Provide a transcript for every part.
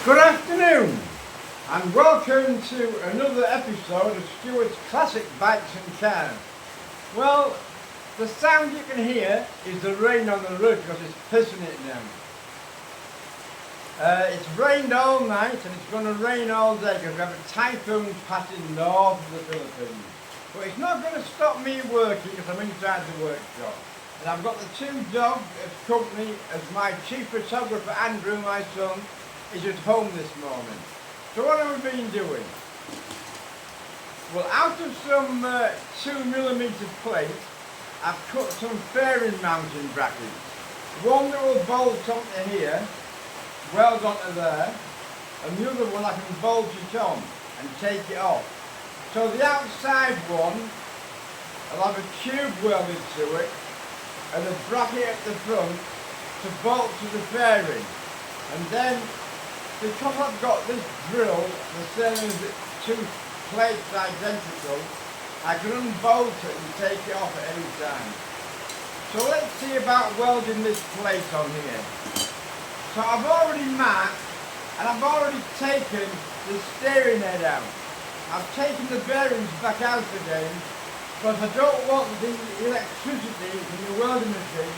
Good afternoon and welcome to another episode of Stuart's Classic Bikes and Cars. Well, the sound you can hear is the rain on the roof because it's pissing it down. It's rained all night and it's going to rain all day because we have a typhoon passing north of the Philippines. But it's not going to stop me working because I'm inside the workshop. And I've got the two dogs as company as my chief photographer Andrew, my son, is at home this morning. So what have we been doing? Well, out of some 2mm plate, I've cut some fairing mounting brackets. One that will bolt onto here, weld onto there, and the other one I can bolt it on and take it off. So the outside one, I'll have a tube welded to it and a bracket at the front to bolt to the fairing. And then, because I've got this drill, the same as the two plates identical, I can unbolt it and take it off at any time. So let's see about welding this plate on here. So I've already marked and I've already taken the steering head out. I've taken the bearings back out again because I don't want the electricity from the welding machine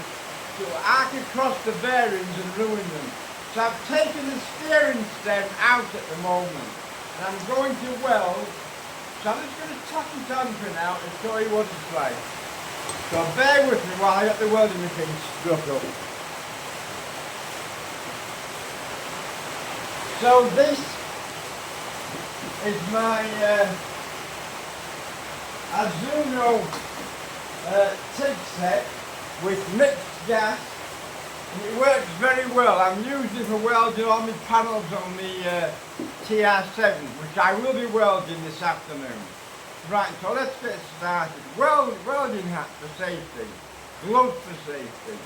to arc across the bearings and ruin them. So I've taken the steering stem out at the moment and I'm going to weld. So I'm just going to tack it on for now and show you what it's like. So bear with me while I get the welding machine struck up. So this is my Azuno TIG set with mixed gas. And it works very well. I'm using it for welding all my panels on the TR7, which I will be welding this afternoon. Right, so let's get started. Welding hat for safety, gloves for safety.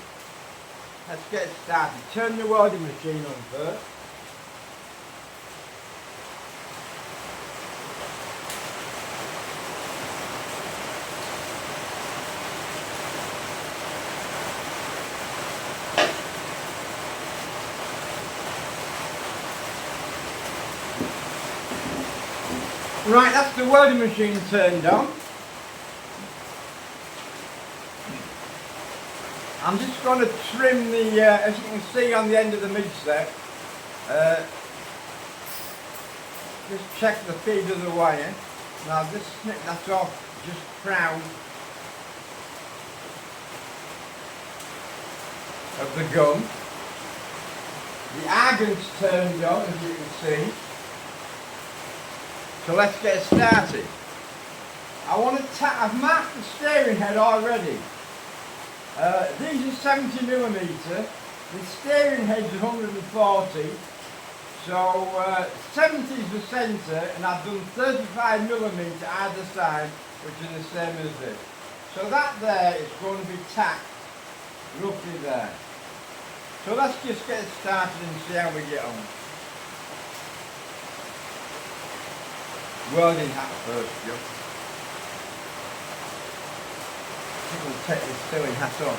Let's get started. Turn the welding machine on first. Right, that's the welding machine turned on. I'm just going to trim the, as you can see on the end of the mid-set, just check the feed of the wire. Now just snip that off, just proud of the gun. The argan's turned on, as you can see. So let's get started. I want to I've marked the steering head already. These are 70mm, the steering head's 140, so 70 is the centre and I've done 35mm either side, which is the same as this. So that there is going to be tacked roughly there. So let's just get started and see how we get on. Welding hat first, Joe. I think we'll take this silly hat on.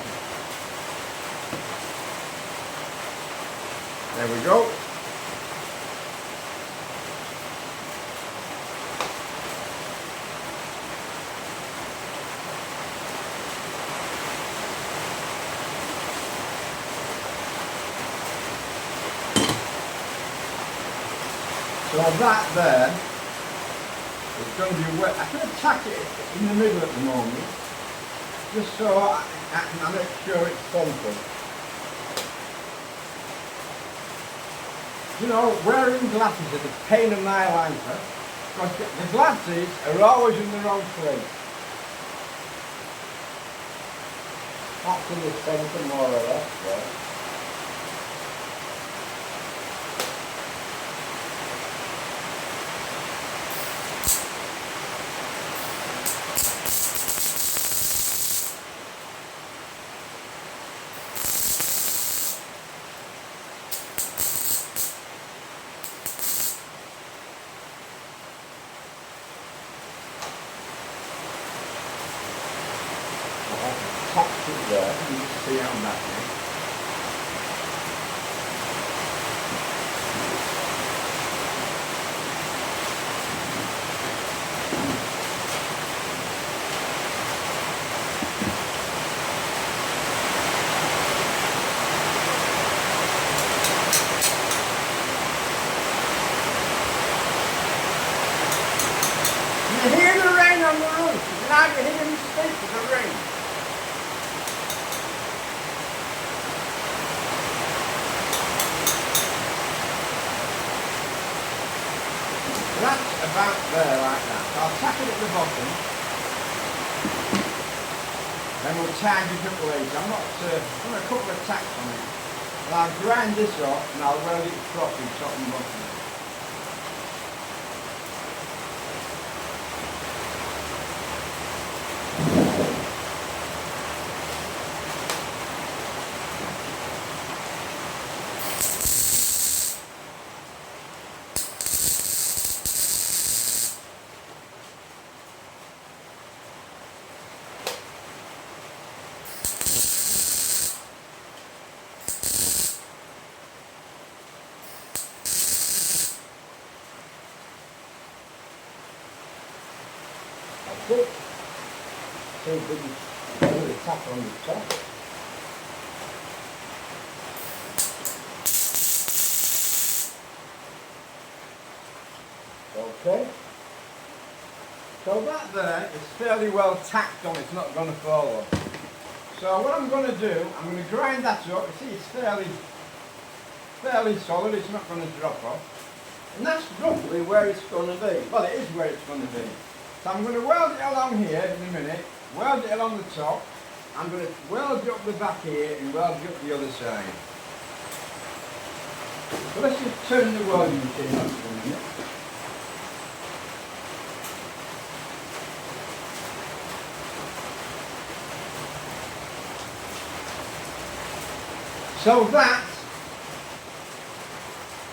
There we go. So that there, it's going to be wet. I can attack it in the middle at the moment, just so I can make sure it's centered. You know, wearing glasses is a pain in my life, because the glasses are always in the wrong place. That's in the centre more or less, yeah. There, you can see how that is. it at the bottom. Then we'll tag it up later. I'm a couple of tacks on it. And I'll grind this off and I'll weld it properly top and bottom. That's it. So big tap on the top. Okay. So that there is fairly well tacked on, it's not going to fall off. So what I'm going to do, I'm going to grind that up. You see it's fairly solid, it's not going to drop off. And that's roughly where it's going to be. Well, it is where it's going to be. So I'm going to weld it along here in a minute, weld it along the top. I'm going to weld it up the back here and weld it up the other side. So let's just turn the welding machine on for a minute. So that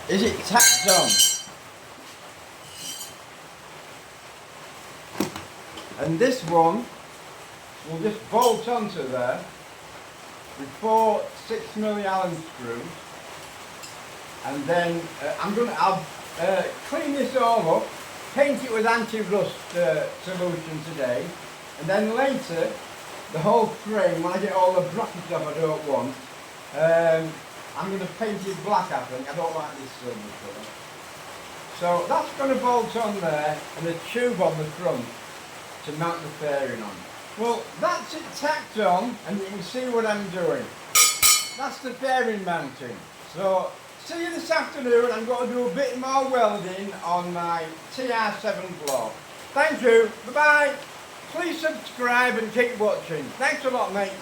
is it tacked on. And this one will just bolt onto there with 4 6mm Allen screws. And then I'll clean this all up, paint it with anti-rust solution today, and then later the whole frame, when I get all the brackets off I don't want, I'm going to paint it black, I think. I don't like this silver colour. So that's going to bolt on there and a tube on the front to mount the fairing on. Well, that's it tacked on, and you can see what I'm doing. That's the fairing mounting. So see you this afternoon. I'm going to do a bit more welding on my TR7 block. Thank you. Bye-bye. Please subscribe and keep watching. Thanks a lot, mates.